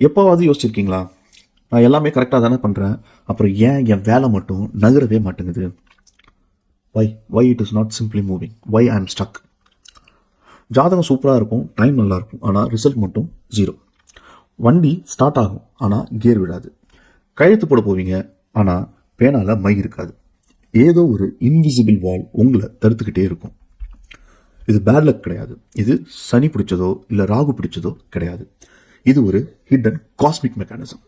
எப்போவாவது யோசிச்சிருக்கீங்களா, நான் எல்லாமே கரெக்டாக தானே பண்ணுறேன், அப்புறம் ஏன் என் வேலை மட்டும் நகரவே மாட்டேங்குது? Why it is not simply moving, why I am stuck. ஜாதகம் சூப்பராக இருக்கும், டைம் நல்லா இருக்கும், ஆனால் ரிசல்ட் மட்டும் 0. வண்டி ஸ்டார்ட் ஆகும், ஆனால் கியர் விடாது. கழுத்து போட போவீங்க, ஆனால் பேனால மை இருக்காது. ஏதோ ஒரு இன்விசிபிள் வால் உங்களை தடுத்துக்கிட்டே இருக்கும். இது பேட் லக் கிடையாது, இது சனி பிடிச்சதோ இல்லை ராகு பிடிச்சதோ கிடையாது. இது ஒரு ஹிடன் காஸ்மிக் மெக்கானிசம்.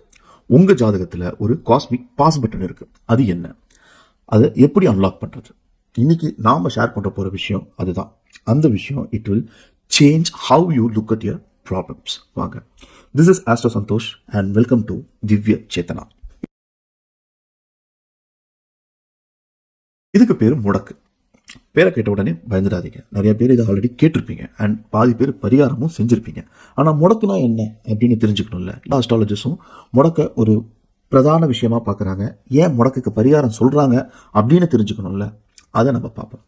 உங்க ஜாதகத்தில் ஒரு காஸ்மிக் பாஸ் பட்டன் இருக்கு. அது என்ன, அதை எப்படி அன்லாக் பண்றது? இன்னைக்கு நாம ஷேர் பண்ற போற விஷயம் அதுதான். அந்த விஷயம் it will change how you look at your problems. வாங்க, this is astro Santosh and welcome to Divya Chetana. இதுக்கு பேர் முடக்கு. பேரை கேட்ட உடனே பயந்துடாதீங்க. நிறைய பேர் இதை ஆல்ரெடி கேட்டிருப்பீங்க அண்ட் பாதி பேர் பரிகாரமும் செஞ்சிருப்பீங்க. ஆனால் முடக்குனா என்ன அப்படின்னு தெரிஞ்சுக்கணும்ல. எல்லா அஸ்ட்ராலஜிஸ்டும் முடக்க ஒரு பிரதான விஷயமா பார்க்குறாங்க. ஏன் முடக்குக்கு பரிகாரம் சொல்றாங்க அப்படின்னு தெரிஞ்சுக்கணும்ல. அதை நம்ம பார்ப்போம்.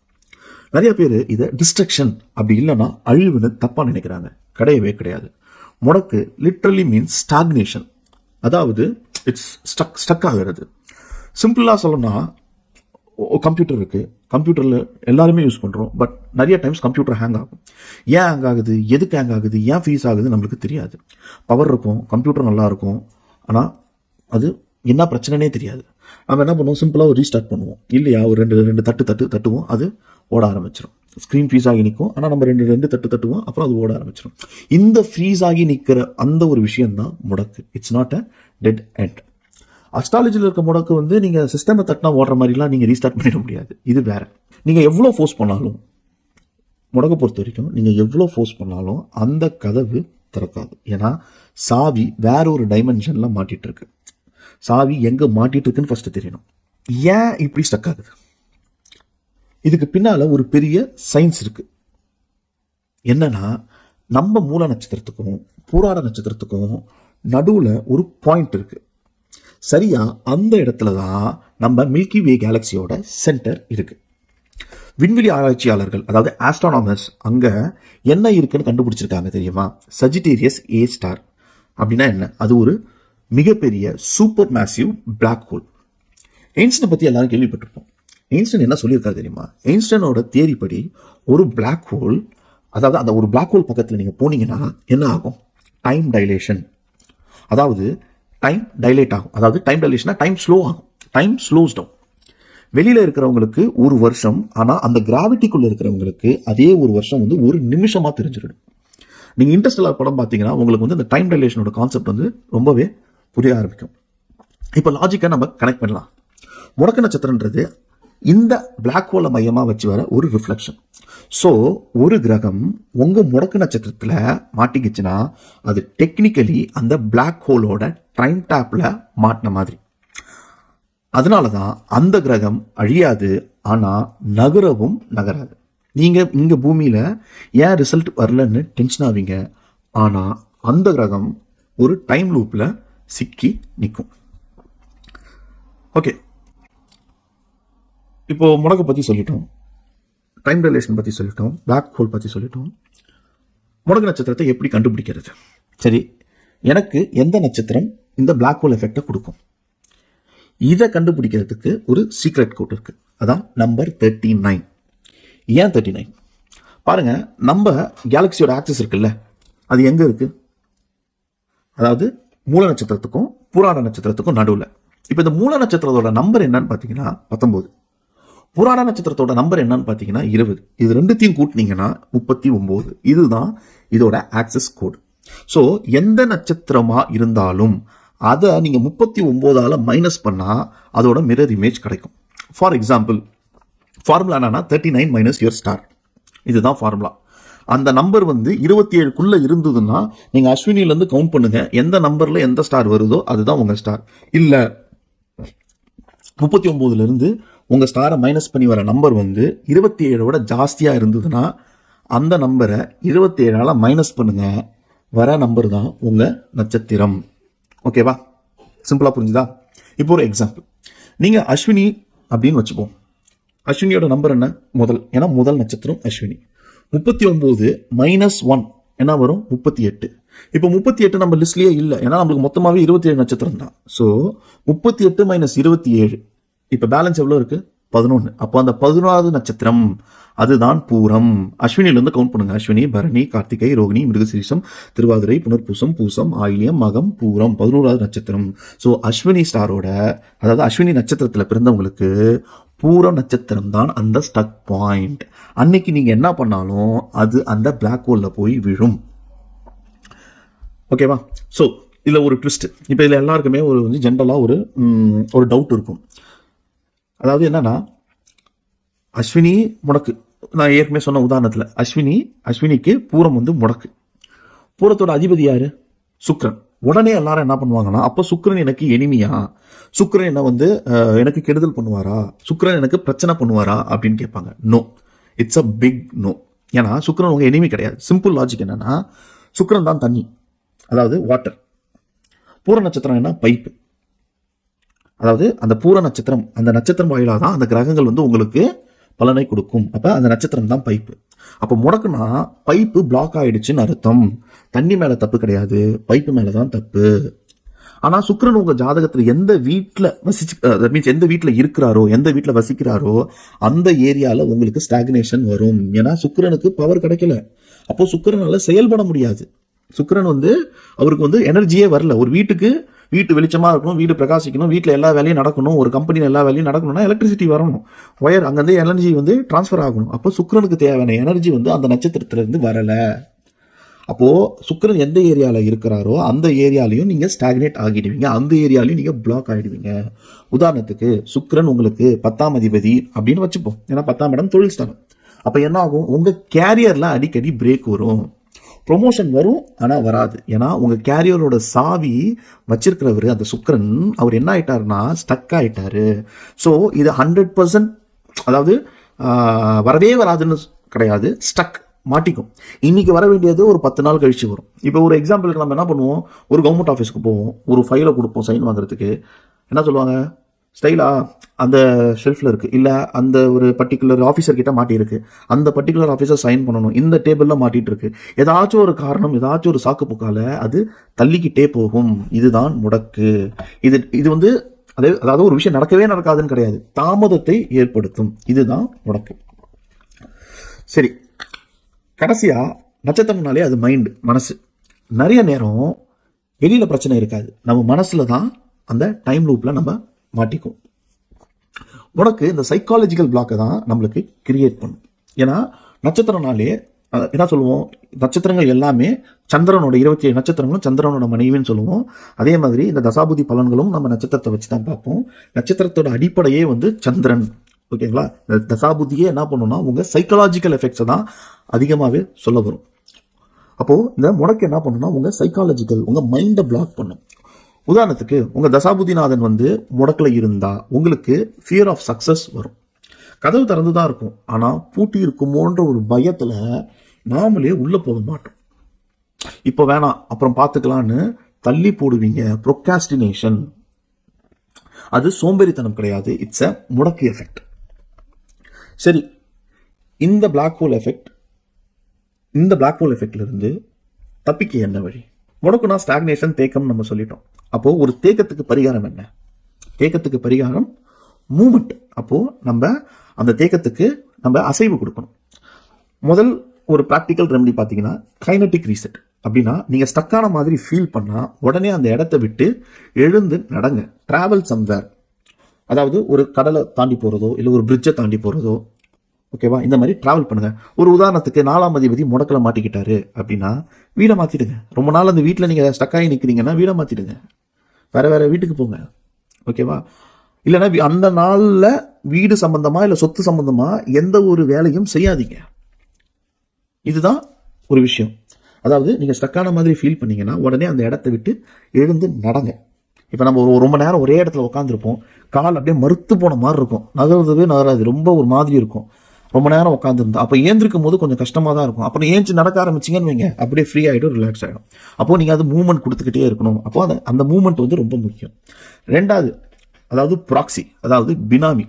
நிறைய பேர் இதை டிஸ்ட்ரக்ஷன் அப்படி இல்லைன்னா அழிவுன்னு தப்பா நினைக்கிறாங்க. கிடையவே கிடையாது. முடக்கு லிட்ரலி மீன்ஸ் ஸ்டாக்னேஷன், அதாவது இட்ஸ் ஸ்டக் ஆகிறது. சிம்பிளா சொல்லணும்னா, கம்ப்யூட்டர் இருக்கு, கம்ப்யூட்டர்ல எல்லாருமே யூஸ் பண்றோம். பட் நிறைய டைம்ஸ் கம்ப்யூட்டர் ஹேங் ஆகும். ஏன் ஹேங் ஆகுது, எதுக்கு ஹேங் ஆகுது, ஏன் ஃப்ரீஸ் ஆகுது நம்மளுக்கு தெரியாது. பவர் இருக்கும், கம்ப்யூட்டர் நல்லா இருக்கும், ஆனா அது என்ன பிரச்சனைனே தெரியாது. நம்ம என்ன பண்ணுவோம், சிம்பிளா ஒரு ரீஸ்டார்ட் பண்ணுவோம் இல்லையா, ஒரு ரெண்டு தட்டுவோம், அது ஓட ஆரம்பிச்சிடும். ஸ்க்ரீன் ஃப்ரீஸ் ஆகி நிற்கும், ஆனால் நம்ம ரெண்டு தட்டுவோம், அப்புறம் அது ஓட ஆரம்பிச்சிடும். இந்த ஃப்ரீஸ் ஆகி நிற்கிற அந்த ஒரு விஷயம் தான் முடக்கு. It's not a dead end. அஸ்ட்ராலஜியில் இருக்க முடக்கு வந்து நீங்க சிஸ்டமை தட்டினா ஓடுற மாதிரிலாம் நீங்க ரீஸ்டார்ட் பண்ணிட முடியாது. இது வேற. நீங்க எவ்வளோ ஃபோர்ஸ் பண்ணாலும், முடக்க பொறுத்த வரைக்கும் நீங்க எவ்வளோ ஃபோர்ஸ் பண்ணாலும் அந்த கதவு திறக்காது. ஏன்னா சாவி வேற ஒரு டைமென்ஷன்ல மாட்டிட்டு இருக்கு. சாவி எங்க மாட்டிட்டு இருக்குன்னு ஃபர்ஸ்ட் தெரியணும். ஏன் இப்படி ஸ்டக் ஆகுது? இதுக்கு பின்னால ஒரு பெரிய சயின்ஸ் இருக்கு. என்னன்னா, நம்ம மூல நட்சத்திரத்துக்கும் பூராட நட்சத்திரத்துக்கும் நடுவுல ஒரு பாயிண்ட் இருக்கு. சரியா அந்த இடத்துல தான் நம்ம மில்கி வே கேலக்சியோட சென்டர் இருக்கு. விண்வெளி ஆராய்ச்சியாளர்கள், அதாவது ஆஸ்ட்ரானாமர்ஸ், அங்க என்ன இருக்குன்னு கண்டுபிடிச்சிருக்காங்க தெரியுமா? சஜிடேரியஸ் ஏ ஸ்டார் அப்படின்னா என்ன? அது ஒரு மிகப்பெரிய சூப்பர் மேசிவ் பிளாக் ஹோல். எயின்ஸ்டைனை பத்தி எல்லாரும் கேள்விப்பட்டிருப்போம். எயின்ஸ்டைன் என்ன சொல்லியிருக்காரு தெரியுமா? எயின்ஸ்டைனோட தியரி படி ஒரு பிளாக் ஹோல், அதாவது அந்த ஒரு பிளாக் ஹோல் பக்கத்தில் நீங்க போனீங்கன்னா என்ன ஆகும்? டைம் டைலேஷன், அதாவது டைம் டைலேட் ஆகும். அதாவது டைம் டைலேஷனா டைம் ஸ்லோ ஆகும். Time slows down. வெளியில இருக்கிறவங்களுக்கு ஒரு வருஷம், ஆனா அந்த கிராவிட்டிக்குள்ள இருக்கிறவங்களுக்கு அதே ஒரு வருஷம் வந்து ஒரு நிமிஷமா தெரிஞ்சிடும். நீங்க இன்டர்ஸ்டெல்லார் படம் பார்த்தீங்கன்னா உங்களுக்கு வந்து இந்த டைம் டைலேஷனோட கான்செப்ட் வந்து ரொம்பவே புரிய ஆரம்பிக்கும். இப்போ லாஜிக்கா நம்ம கனெக்ட் பண்ணலாம். முடக்க நட்சத்திரன்றது இந்த பிளாக் ஹோலை மையமா வச்சு வர ஒரு ரிஃப்ளெக்ஷன். ஸோ ஒரு கிரகம் உங்க முடக்க நட்சத்திரத்துல மாட்டிக்கிச்சுன்னா அது டெக்னிக்கலி அந்த பிளாக் ஹோலோட டைம் டேப்ல மாட்டின மாதிரி. அதனாலதான் அந்த கிரகம் அழியாது, ஆனா நகரவும் நகராது. நீங்க இங்க பூமியில ஏன் ரிசல்ட் வரலன்னு டென்ஷன் ஆவீங்க, ஆனா அந்த கிரகம் ஒரு டைம் லூப்ல சிக்கி நிற்கும். ஓகே, இப்போ முடக்க பத்தி சொல்லிட்டோம், டைம் டைலேஷன் பத்தி சொல்லிட்டோம், பிளாக் ஹோல் பத்தி சொல்லிட்டோம். முடக்க நட்சத்திரத்தை எப்படி கண்டுபிடிக்கிறது? சரி, எனக்கு எந்த நட்சத்திரம் இந்த பிளாக் ஹோல் எஃபெக்டை கொடுக்கும்? இதை கண்டுபிடிக்கிறதுக்கு ஒரு சீக்ரெட் கோட் இருக்கு. அதான் நம்பர் 39. ஏன் 39? பாருங்க, நம்ம கேலக்சியோட ஆக்சிஸ் இருக்குல்ல, அது எங்க இருக்கு? அதாவது மூல நட்சத்திரத்துக்கும் பூராட நட்சத்திரத்துக்கும் நடுவில். இப்போ இந்த மூல நட்சத்திரத்தோட நம்பர் என்னன்னு பார்த்தீங்கன்னா 19. புராண நட்சத்திரத்தோட நம்பர் என்னன்னு பார்த்தீங்கன்னா 20. இது ரெண்டுத்தையும் கூட்டினீங்கன்னா 39. இதுதான் இதோட ஆக்சஸ் கோடு. ஸோ எந்த நட்சத்திரமா இருந்தாலும் அதை நீங்க 39ஆல மைனஸ் பண்ணா அதோட மிரர் இமேஜ் கிடைக்கும். ஃபார் எக்ஸாம்பிள், ஃபார்முலா என்னன்னா 39 மைனஸ் யுவர் ஸ்டார். இதுதான் ஃபார்முலா. அந்த நம்பர் வந்து 27க்குள்ள இருந்ததுன்னா நீங்க அஸ்வினில இருந்து கவுண்ட் பண்ணுங்க, எந்த நம்பர்ல எந்த ஸ்டார் வருதோ அதுதான் உங்க ஸ்டார். இல்ல 39ல இருந்து உங்க ஸ்டாரை மைனஸ் பண்ணி வர நம்பர் வந்து 27ஓட ஜாஸ்தியா இருந்ததுன்னா அந்த நம்பரை 27ஆல மைனஸ் பண்ணுங்க, வர நம்பர் தான் உங்க நட்சத்திரம். ஓகேவா? சிம்பிளா புரிஞ்சுதா? இப்போ ஒரு எக்ஸாம்பிள், நீங்க அஸ்வினி அப்படின்னு வச்சுப்போம். அஸ்வினியோட நம்பர் என்ன? முதல். ஏன்னா முதல் நட்சத்திரம் அஸ்வினி. 39 மைனஸ் 1 என்ன வரும்? 38. இப்போ 38 நம்ம லிஸ்ட்லயே இல்லை, ஏன்னா நம்மளுக்கு மொத்தமாவே 27 நட்சத்திரம் தான். ஸோ 38 மைனஸ் 27, இப்போ பேலன்ஸ் எவ்வளோ இருக்கு? 11. அப்போ அந்த 11வது நட்சத்திரம் அதுதான் பூரம். அஸ்வினிலிருந்து கவுண்ட் பண்ணுங்க. அஸ்வினி, பரணி, கார்த்திகை, ரோகிணி, மிருகசீரிஷம், திருவாதிரை, புனர்பூசம், பூசம், ஆயில்யம், மகம், பூரம், 11வது நட்சத்திரம். ஸோ அஸ்வினி ஸ்டாரோட, அதாவது அஸ்வினி நட்சத்திரத்துல பிறந்தவங்களுக்கு பூரம் நட்சத்திரம் தான் அந்த ஸ்டக் பாயிண்ட். அன்னைக்கு நீங்க என்ன பண்ணாலும் அது அந்த பிளாக் ஹோல்ல போய் விழும். ஓகேவா? ஸோ இதுல ஒரு ட்விஸ்ட். இப்போ இதுல எல்லாருக்குமே ஒரு ஜென்ரலா ஒரு டவுட் இருக்கும். அதாவது என்னன்னா, அஸ்வினி முடக்கு, நான் ஏற்கனவே சொன்ன உதாரணத்துல அஸ்வினிக்கு பூரம் முடக்கு. பூரத்தோட அதிபதி யாரு? சுக்கிரன். உடனே எல்லாரும் என்ன பண்ணுவாங்கன்னா, அப்ப சுக்கிரன் எனக்கு எனிமியா, சுக்கிரன் என்ன எனக்கு கெடுதல் பண்ணுவாரா, சுக்கிரன் எனக்கு பிரச்சனை பண்ணுவாரா அப்படின்னு கேட்பாங்க. No, it's a big no. ஏன்னா சுக்கிரன் உங்க எனிமி கிடையாது. சிம்பிள் லாஜிக் என்னன்னா, சுக்கிரன் தான் தண்ணி, அதாவது வாட்டர். பூர நட்சத்திரம் என்ன? பைப்பு. அதாவது அந்த பூர நட்சத்திரம், அந்த நட்சத்திரம் வாயிலாக தான் அந்த கிரகங்கள் உங்களுக்கு பலனை கொடுக்கும். அப்ப அந்த நட்சத்திரம் தான் பைப்பு. அப்ப முடக்குனா பைப்பு பிளாக் ஆயிடுச்சுன்னு அர்த்தம். தண்ணி மேல தப்பு கிடையாது, பைப்பு மேலதான் தப்பு. ஆனா சுக்கிரன் உங்க ஜாதகத்துல எந்த வீட்டுல எந்த வீட்டுல இருக்கிறாரோ, எந்த வீட்டுல வசிக்கிறாரோ அந்த ஏரியால உங்களுக்கு ஸ்டாக்னேஷன் வரும். ஏன்னா சுக்கிரனுக்கு பவர் கிடைக்கல. அப்போ சுக்கிரனால செயல்பட முடியாது. சுக்கிரன் அவருக்கு எனர்ஜியே வரல. ஒரு வீட்டு வெளிச்சமா இருக்கணும், வீடு பிரகாசிக்கணும், வீட்டுல எல்லா வேலையும் நடக்கணும், ஒரு கம்பெனியில் எல்லா வேலையும் நடக்கணும்னா எலக்ட்ரிசிட்டி வரணும், ஒயர் அங்கிருந்து எனர்ஜி டிரான்ஸ்ஃபர் ஆகணும். அப்போ சுக்கிரனுக்கு தேவையான எனர்ஜி அந்த நட்சத்திரத்துல இருந்து வரல. அப்போ சுக்கிரன் எந்த ஏரியால இருக்கிறாரோ அந்த ஏரியாலையும் நீங்க ஸ்டாக்னேட் ஆகிடுவீங்க, அந்த ஏரியாலையும் நீங்க பிளாக் ஆகிடுவீங்க. உதாரணத்துக்கு சுக்கிரன் உங்களுக்கு 10ஆம் அதிபதி அப்படின்னு வச்சுப்போம். ஏன்னா 10ஆம் இடம் தொழில் ஸ்தானம். அப்ப என்ன ஆகும்? உங்க கேரியர்ல அடிக்கடி பிரேக் வரும், ப்ரொமோஷன் வரும், ஆனா வராது. ஏன்னா உங்க கேரியரோட சாவி வச்சிருக்கிறவர் அந்த சுக்கிரன், அவர் என்ன ஆயிட்டாருன்னா ஸ்டக் ஆயிட்டாரு. ஸோ இது 100%, அதாவது வரவே வராதுன்னு கிடையாது, ஸ்டக், மாட்டிக்கும். இன்னைக்கு வர வேண்டியது ஒரு 10 நாள் கழிச்சு வரும். இப்போ ஒரு எக்ஸாம்பிளுக்கு நம்ம என்ன பண்ணுவோம், ஒரு கவர்மெண்ட் ஆஃபீஸ்க்கு போவோம், ஒரு ஃபைலை கொடுப்போம் சைன் வாங்குறதுக்கு. என்ன சொல்லுவாங்க? ஸ்டைலா அந்த ஷெல்ஃப்ல இருக்கு, இல்ல அந்த ஒரு பர்டிகுலர் ஆஃபீஸர் கிட்ட மாட்டி இருக்கு, அந்த பர்டிகுலர் ஆஃபீஸர் சைன் பண்ணணும், இந்த டேபிள்ல மாட்டிட்டு இருக்கு. ஏதாச்சும் ஒரு காரணம், ஏதாச்சும் ஒரு சாக்கு போக்கால அது தள்ளிக்கிட்டே போகும். இதுதான் முடக்கு. இது அதாவது ஒரு விஷயம் நடக்கவே நடக்காதுன்னு கிடையாது, தாமதத்தை ஏற்படுத்தும். இதுதான் முடக்கு. சரி, கடைசியா நட்சத்திரம்னாலே அது மைண்டு, மனசு. நிறைய நேரம் வெளியில பிரச்சனை இருக்காது, நம்ம மனசுல தான் அந்த டைம் லூப்ல நம்ம மாட்டிக்கும். உனக்கு இந்த சைக்காலஜிக்கல் பிளாக்கை தான் நம்மளுக்கு கிரியேட் பண்ணும். ஏன்னா நட்சத்திரம்னாலே என்ன சொல்லுவோம், நட்சத்திரங்கள் எல்லாமே சந்திரனோட 27 நட்சத்திரங்களும் சந்திரனோட மனைவின்னு சொல்லுவோம். அதே மாதிரி இந்த தசாபுதி பலன்களும் நம்ம நட்சத்திரத்தை வச்சு தான் பார்ப்போம். நட்சத்திரத்தோட அடிப்படையே சந்திரன். ஓகேங்களா? தசாபுதியே என்ன பண்ணும்னா உங்க சைக்காலஜிக்கல் எஃபெக்ட்ஸை தான் அதிகமாகவே சொல்ல வரும். அப்போ இந்த முடக்கு என்ன பண்ணும்னா உங்க சைக்காலஜிக்கல், உங்க மைண்டை பிளாக் பண்ணும். உதாரணத்துக்கு உங்க தசாபுதிநாதன் முடக்குல இருந்தா உங்களுக்கு ஃபியர் ஆஃப் சக்சஸ் வரும். கதவு திறந்துதான் இருக்கும், ஆனா பூட்டி இருக்குமோன்ற ஒரு பயத்துல நாமளே உள்ள போக மாட்டோம். இப்போ வேணாம், அப்புறம் பார்த்துக்கலான்னு தள்ளி போடுவீங்க. ப்ரொக்ராஸ்டினேஷன். அது சோம்பேறித்தனம் கிடையாது, இட்ஸ் அ முடக்கு எஃபெக்ட். சரி, இந்த பிளாக் ஹோல் எஃபெக்ட்ல இருந்து தப்பிக்க என்ன வழி? முடக்குனா ஸ்டாக்னேஷன், தேக்கம் நம்ம சொல்லிட்டோம். அப்போ ஒரு தேக்கத்துக்கு பரிகாரம் என்ன? தேக்கத்துக்கு பரிகாரம் மூமெண்ட். அப்போ நம்ம அந்த தேக்கத்துக்கு நம்ம அசைவு கொடுக்கணும். முதல் ஒரு பிராக்டிக்கல் ரெமெடி பார்த்தீங்கன்னா கைனட்டிக் ரீசெட். அப்படின்னா நீங்க ஸ்டக்கான மாதிரி ஃபீல் பண்ணா உடனே அந்த இடத்த விட்டு எழுந்து நடங்க. Travel somewhere. அதாவது ஒரு கடலை தாண்டி போறதோ இல்லை ஒரு பிரிட்ஜை தாண்டி போறதோ, ஓகேவா, இந்த மாதிரி டிராவல் பண்ணுங்க. ஒரு உதாரணத்துக்கு 4ஆம் அதிபதி முடக்கல மாட்டிக்கிட்டாரு அப்படின்னா வீடை மாத்திடுங்க. ரொம்ப நாள் அந்த வீட்டில் நீங்க ஸ்டக்காகி நிற்கிறீங்கன்னா வீடை மாத்திடுங்க, வேற வீட்டுக்கு போங்க. ஓகேவா? இல்லைன்னா அந்த நாள்ல வீடு சம்பந்தமா இல்லை சொத்து சம்பந்தமா எந்த ஒரு வேலையும் செய்யாதீங்க. இதுதான் ஒரு விஷயம். அதாவது நீங்க ஸ்டக்கான மாதிரி ஃபீல் பண்ணீங்கன்னா உடனே அந்த இடத்த விட்டு எழுந்து நடங்க. இப்போ நம்ம ரொம்ப நேரம் ஒரே இடத்துல உட்காந்துருப்போம், கால் அப்படியே மறுத்து போன மாதிரி இருக்கும், நகராது, ரொம்ப ஒரு மாதிரி இருக்கும். ரொம்ப நேரம் உட்காந்துருந்தா அப்போ ஏந்திருக்கும் போது கொஞ்சம் கஷ்டமா தான் இருக்கும். அப்புறம் ஏஞ்சி நடக்க ஆரம்பிச்சிங்கன்னு வைங்க, அப்படியே ஃப்ரீ ஆகிடும், ரிலாக்ஸ் ஆகிடும். அப்போ நீங்க அது மூவ்மெண்ட் கொடுத்துக்கிட்டே இருக்கணும். அப்போ அந்த மூவ்மெண்ட் ரொம்ப முக்கியம். ரெண்டாவது, அதாவது ப்ராக்சி, அதாவது பினாமி.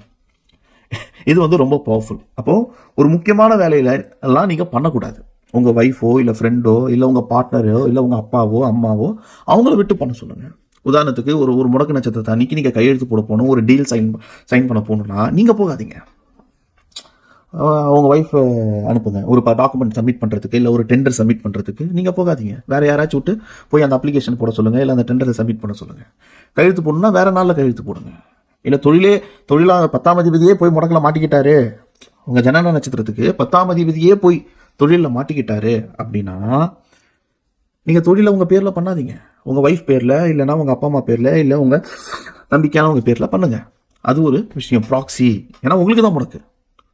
இது ரொம்ப பவர்ஃபுல். அப்போ ஒரு முக்கியமான வேலையில எல்லாம் நீங்க பண்ணக்கூடாது. உங்கள் ஒய்ஃபோ இல்லை ஃப்ரெண்டோ இல்லை உங்கள் பார்ட்னரோ இல்லை உங்கள் அப்பாவோ அம்மாவோ அவங்கள விட்டு பண்ண சொல்லுங்கள். உதாரணத்துக்கு ஒரு முடக்கு நட்சத்திரத்தை அன்னைக்கு நீங்கள் கையெழுத்து போட போகணும், ஒரு டீல் சைன் பண்ண போகணுன்னா நீங்கள் போகாதீங்க. அவங்க ஒய்ஃப் அனுப்புங்க. ஒரு டாக்குமெண்ட் சப்மிட் பண்ணுறதுக்கு இல்லை ஒரு டெண்டர் சப்மிட் பண்ணுறதுக்கு நீங்கள் போகாதீங்க. வேறு யாராச்சும் விட்டு போய் அந்த அப்ளிகேஷன் போட சொல்லுங்கள், இல்லை அந்த டெண்டரை சப்மிட் பண்ண சொல்லுங்கள். கையெழுத்து போடணும்னா வேறு நாளில் கையெழுத்து போடுங்க. இல்லை தொழிலாக 10ஆம் அதிபதியே போய் முடக்கில் மாட்டிக்கிட்டாரு, உங்கள் ஜனன நட்சத்திரத்துக்கு 10ஆம் அதிபதியே போய் தொழிலில் மாட்டிக்கிட்டாரு அப்படின்னா நீங்கள் தொழிலை உங்கள் பேரில் பண்ணாதீங்க. உங்கள் ஒய்ஃப் பேரில் இல்லைனா உங்கள் அப்பா அம்மா பேரில் இல்லை உங்கள் நம்பிக்கையானவங்க பேரில் பண்ணுங்கள். அது ஒரு விஷயம், ப்ராக்சி. ஏன்னா உங்களுக்கு தான் முடக்கு.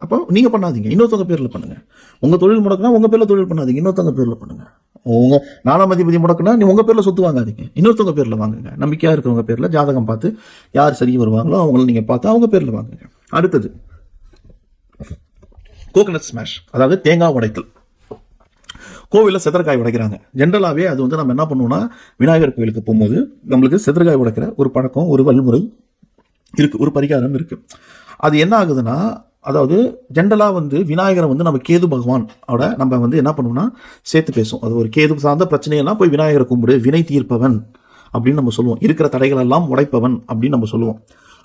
அப்போ நீங்கள் பண்ணாதீங்க, இன்னொருத்தவங்க பேரில் பண்ணுங்கள். உங்கள் தொழில் முடக்குனா உங்கள் பேரில் தொழில் பண்ணாதீங்க, இன்னொருத்தவங்க பேரில் பண்ணுங்கள். உங்கள் 4ஆம் அதிபதி முடக்குனா நீ உங்கள் பேரில் சொத்து வாங்காதீங்க, இன்னொருத்தவங்க பேரில் வாங்குங்க. நம்பிக்கையாக இருக்கிறவங்க பேரில் ஜாதகம் பார்த்து யார் சரி வருவாங்களோ அவங்கள நீங்கள் பார்த்து அவங்க பேரில் வாங்குங்க. அடுத்தது கோகனட் ஸ்மாஷ், அதாவது தேங்காய் உடைத்தல். கோவிலில் செதற்காய் உடைக்கிறாங்க. ஜென்ரலாகவே அது வந்து நம்ம என்ன பண்ணுவோம்னா, விநாயகர் கோவிலுக்கு போகும்போது நம்மளுக்கு செதற்காய் உடைக்கிற ஒரு பழக்கம், ஒரு வழிமுறை இருக்குது, ஒரு பரிகாரம் இருக்குது. அது என்ன ஆகுதுன்னா, அதாவது ஜென்ரலாக வந்து விநாயகரை வந்து நம்ம கேது பகவானோட நம்ம வந்து என்ன பண்ணுவோம்னா சேர்த்து பேசுவோம். அது ஒரு கேது சார்ந்த பிரச்சனையெல்லாம் போய் விநாயகரை கும்பிடு, வினை தீர்ப்பவன் அப்படின்னு நம்ம சொல்லுவோம், இருக்கிற தடைகள் எல்லாம் உடைப்பவன் அப்படின்னு நம்ம சொல்லுவோம்.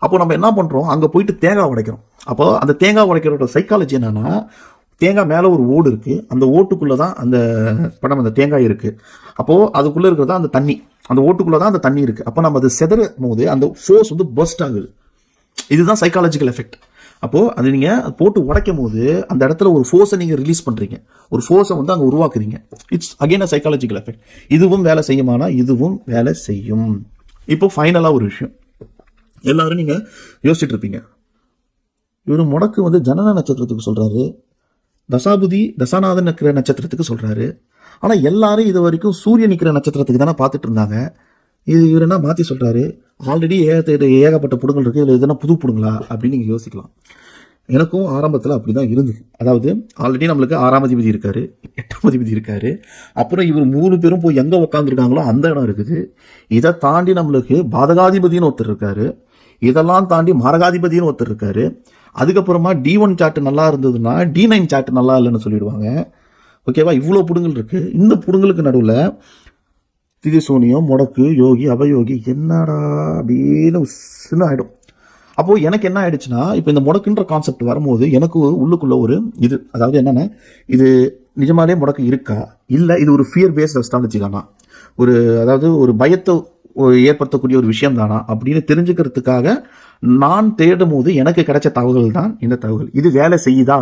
அப்போ நம்ம என்ன பண்ணுறோம், அங்கே போயிட்டு தேங்காய் உடைக்கிறோம். அப்போ அந்த தேங்காய் உடைக்கிறோட சைக்காலஜி என்னன்னா, தேங்காய் மேலே ஒரு ஓடு இருக்குது, அந்த ஓட்டுக்குள்ளே தான் அந்த அந்த தேங்காய் இருக்குது. அப்போது அதுக்குள்ளே இருக்கிறது அந்த தண்ணி, அந்த ஓட்டுக்குள்ளே தான் அந்த தண்ணி இருக்குது. அப்போ நம்ம அது செதறும் போது அந்த ஃபோர்ஸ் வந்து பர்ஸ்ட் ஆகுது. இதுதான் சைக்காலஜிக்கல் எஃபெக்ட். அப்போது அது நீங்கள் போட்டு உடைக்கும் போது அந்த இடத்துல ஒரு ஃபோர்ஸை நீங்கள் ரிலீஸ் பண்ணுறீங்க, ஒரு ஃபோர்ஸை வந்து அங்கே உருவாக்குறீங்க. It's again a psychological effect. இதுவும் வேலை செய்யுமானா இதுவும் வேலை செய்யும். இப்போ ஃபைனலாக ஒரு விஷயம் எல்லாரும் நீங்கள் யோசிச்சுட்டு இருப்பீங்க, இவர் முடக்கு வந்து ஜனன நட்சத்திரத்துக்கு சொல்கிறாரு, தசாநாதன் நிற்கிற நட்சத்திரத்துக்கு சொல்கிறாரு. ஆனால் எல்லாரும் இது வரைக்கும் சூரியன் நிற்கிற நட்சத்திரத்துக்கு தானே பார்த்துட்டு இருந்தாங்க. இவர் என்ன மாற்றி சொல்கிறாரு, ஆல்ரெடி ஏகப்பட்ட புடுங்கள் இருக்குது, இதில் எதுனா புது புடுங்களா அப்படின்னு நீங்கள் யோசிக்கலாம். எனக்கும் ஆரம்பத்தில் அப்படி தான் இருந்தது. அதாவது ஆல்ரெடி நம்மளுக்கு 6ஆம் அதிபதி இருக்காரு, 8ஆம் அதிபதி இருக்காரு, அப்புறம் இவர் 3 பேரும் போய் எங்கே உட்காந்துருக்காங்களோ அந்த இடம் இருக்குது. இதை தாண்டி நம்மளுக்கு பாதகாதிபதினு ஒருத்தர் இருக்காரு, இதெல்லாம் தாண்டி மாரகாதிபதினு ஒருத்தர் இருக்காரு. அதுக்கப்புறமா D1 சார்ட் நல்லா இருந்ததுன்னா D9 சார்ட் நல்லா இல்லைன்னு சொல்லிடுவாங்க. ஓகேவா, இவ்வளோ புடுங்கள் இருக்குது. இந்த புடுங்களுக்கு நடுவில் திதிசூனியம், முடக்கு, யோகி, அபயோகி, என்னடா அப்படின்னு சின்ன ஆகிடும். அப்போது எனக்கு என்ன ஆயிடுச்சுன்னா, இப்போ இந்த முடக்குன்ற கான்செப்ட் வரும்போது எனக்கு உள்ளுக்குள்ள ஒரு இது, அதாவது என்னென்னா, இது நிஜமாலே முடக்கு இருக்கா, இல்லை இது ஒரு ஃபியர் பேஸ்ட் அஸ்ட்ராலஜி தானா, அதாவது ஒரு பயத்தை ஏற்படுத்தக்கூடிய ஒரு விஷயம் தானா அப்படின்னு தெரிஞ்சுக்கிறதுக்காக நான் தேடும் போது எனக்கு கிடைச்ச தகவல் தான் இந்த தகவல். இது வேலை செய்யுதா,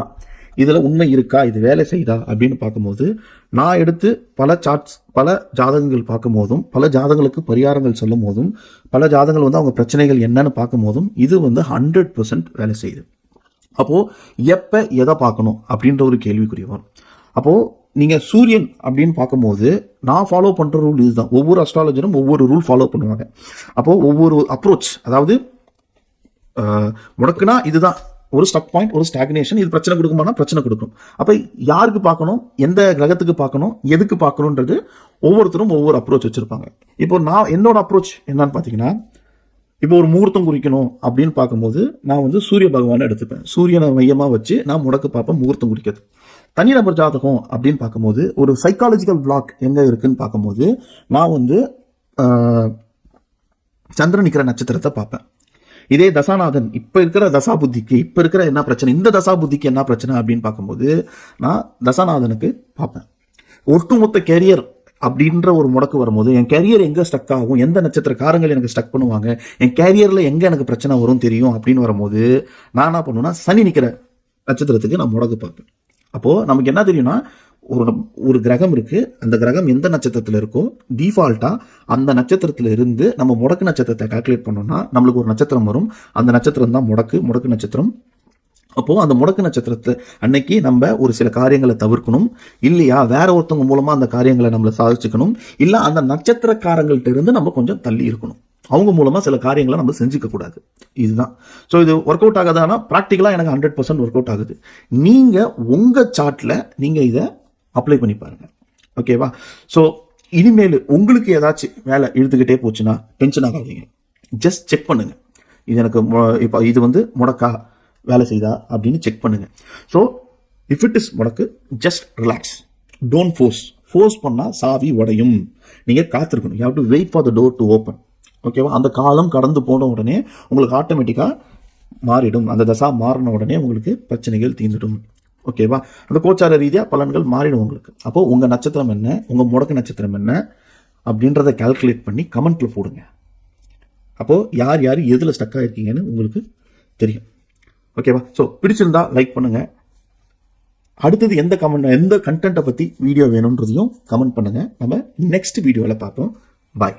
இதில் உண்மை இருக்கா, இது வேலை செய்யுதா அப்படின்னு பார்க்கும்போது நான் எடுத்து பல சார்ட்ஸ், பல ஜாதகங்கள் பார்க்கும் போதும், பல ஜாதகங்களுக்கு பரிகாரங்கள் சொல்லும் போதும், பல ஜாதகங்கள் வந்து அவங்க பிரச்சனைகள் என்னன்னு பார்க்கும் போதும் இது வந்து 100% வேலை செய்யுது. அப்போது எப்போ எதை பார்க்கணும் அப்படின்ற ஒரு கேள்விக்குரிய வரும். அப்போது நீங்கள் சூரியன் அப்படின்னு பார்க்கும்போது நான் ஃபாலோ பண்ணுற ரூல் இதுதான். ஒவ்வொரு அஸ்ட்ராலஜரும் ஒவ்வொரு ரூல் ஃபாலோ பண்ணுவாங்க. அப்போது ஒவ்வொரு அப்ரோச், அதாவது முடக்குனா இதுதான் ஒரு ஸ்டக் பாயிண்ட், ஒரு ஸ்டாக்னேஷன், இது பிரச்சனை கொடுக்குமானா பிரச்சனை கொடுக்கும். அப்போ யாருக்கு பார்க்கணும், எந்த கிரகத்துக்கு பார்க்கணும், எதுக்கு பார்க்கணுன்றது ஒவ்வொருத்தரும் ஒவ்வொரு அப்ரோச் வச்சுருப்பாங்க. இப்போ நான் என்னோட அப்ரோச் என்னன்னு பார்த்தீங்கன்னா, இப்போ ஒரு முகூர்த்தம் குறிக்கணும் அப்படின்னு பார்க்கும்போது நான் வந்து சூரிய பகவானை எடுத்துப்பேன். சூரியனை மையமாக வச்சு நான் முடக்கு பார்ப்பேன், முகூர்த்தம் குறிக்கிறது. தனிநபர் ஜாதகம் அப்படின்னு பார்க்கும்போது ஒரு சைக்காலஜிக்கல் பிளாக் எங்கே இருக்குன்னு பார்க்கும்போது நான் வந்து சந்திரன் நிற்கிற நட்சத்திரத்தை பார்ப்பேன். இதே தசாநாதன் இப்போ இருக்கிற தசா புத்திக்கு இப்போ இருக்கிற என்ன பிரச்சனை, இந்த தசா புத்திக்கு என்ன பிரச்சனை அப்படின்னு பார்க்கும்போது நான் தசாநாதனுக்கு பார்ப்பேன். ஒட்டுமொத்த கேரியர் அப்படின்ற ஒரு முடக்கு வரும்போது என் கேரியர் எங்கே ஸ்டக் ஆகும், எந்த நட்சத்திரக்காரங்கள் எனக்கு ஸ்டக் பண்ணுவாங்க, என் கேரியரில் எங்கே எனக்கு பிரச்சனை வரும் தெரியும் அப்படின்னு வரும்போது நான் என்ன பண்ணுவேன்னா சனி நிற்கிற நட்சத்திரத்துக்கு நான் முடக்கு பார்ப்பேன். அப்போது நமக்கு என்ன தெரியும்னா, ஒரு கிரகம் இருக்குது, அந்த கிரகம் எந்த நட்சத்திரத்தில் இருக்கோ டிஃபால்ட்டாக அந்த நட்சத்திரத்தில் இருந்து நம்ம முடக்கு நட்சத்திரத்தை கால்குலேட் பண்ணோம்னா நம்மளுக்கு ஒரு நட்சத்திரம் வரும். அந்த நட்சத்திரம் தான் முடக்கு நட்சத்திரம். அப்போது அந்த முடக்கு நட்சத்திரத்தை அன்னைக்கு நம்ம ஒரு சில காரியங்களை தவிர்க்கணும், இல்லையா வேற ஒருத்தவங்க மூலமாக அந்த காரியங்களை நம்மளை சாதிச்சுக்கணும், இல்லை அந்த நட்சத்திரக்காரங்கள்ட்ட இருந்து நம்ம கொஞ்சம் தள்ளி இருக்கணும், அவங்க மூலமாக சில காரியங்களை நம்ம செஞ்சுக்க கூடாது. இதுதான். ஸோ இது ஒர்க் அவுட் ஆகாதானா, ப்ராக்டிக்கலாக எனக்கு 100% ஒர்க் அவுட் ஆகுது. நீங்கள் உங்கள் சார்ட்டில் நீங்கள் இதை அப்ளை பண்ணி பாருங்கள். ஓகேவா? ஸோ இனிமேல் உங்களுக்கு ஏதாச்சும் வேலை இழுத்துக்கிட்டே போச்சுன்னா டென்ஷன் ஆகாதீங்க, ஜஸ்ட் செக் பண்ணுங்க. இது எனக்கு இப்போ இது வந்து முடக்கா வேலை செய்தா அப்படின்னு செக் பண்ணுங்க. ஸோ இஃப் இட் இஸ் முடக்கு, ஜஸ்ட் ரிலாக்ஸ். டோன்ட் ஃபோர்ஸ் பண்ணால் சாவி உடையும். நீங்கள் காத்திருக்கணும். You have to wait for the door to open. ஓகேவா? அந்த காலம் கடந்து போன உடனே உங்களுக்கு ஆட்டோமேட்டிக்காக மாறிடும். அந்த தசா மாறின உடனே உங்களுக்கு பிரச்சனைகள் தீர்ந்துடும். ஓகேவா? அந்த கோச்சார ரீதியாக பலன்கள் மாறிடும் உங்களுக்கு. அப்போ உங்கள் நட்சத்திரம் என்ன, உங்கள் முடக்கு நட்சத்திரம் என்ன அப்படின்றத கால்குலேட் பண்ணி கமெண்ட்ல போடுங்க. அப்போது யார் யார் எதில் ஸ்டக்காக இருக்கீங்கன்னு உங்களுக்கு தெரியும். ஓகேவா? ஸோ பிடிச்சிருந்தா லைக் பண்ணுங்கள். அடுத்தது எந்த கண்டென்ட்டை பற்றி வீடியோ வேணுன்றதையும் கமெண்ட் பண்ணுங்கள். நம்ம நெக்ஸ்ட் வீடியோவில் பார்ப்போம். பாய்.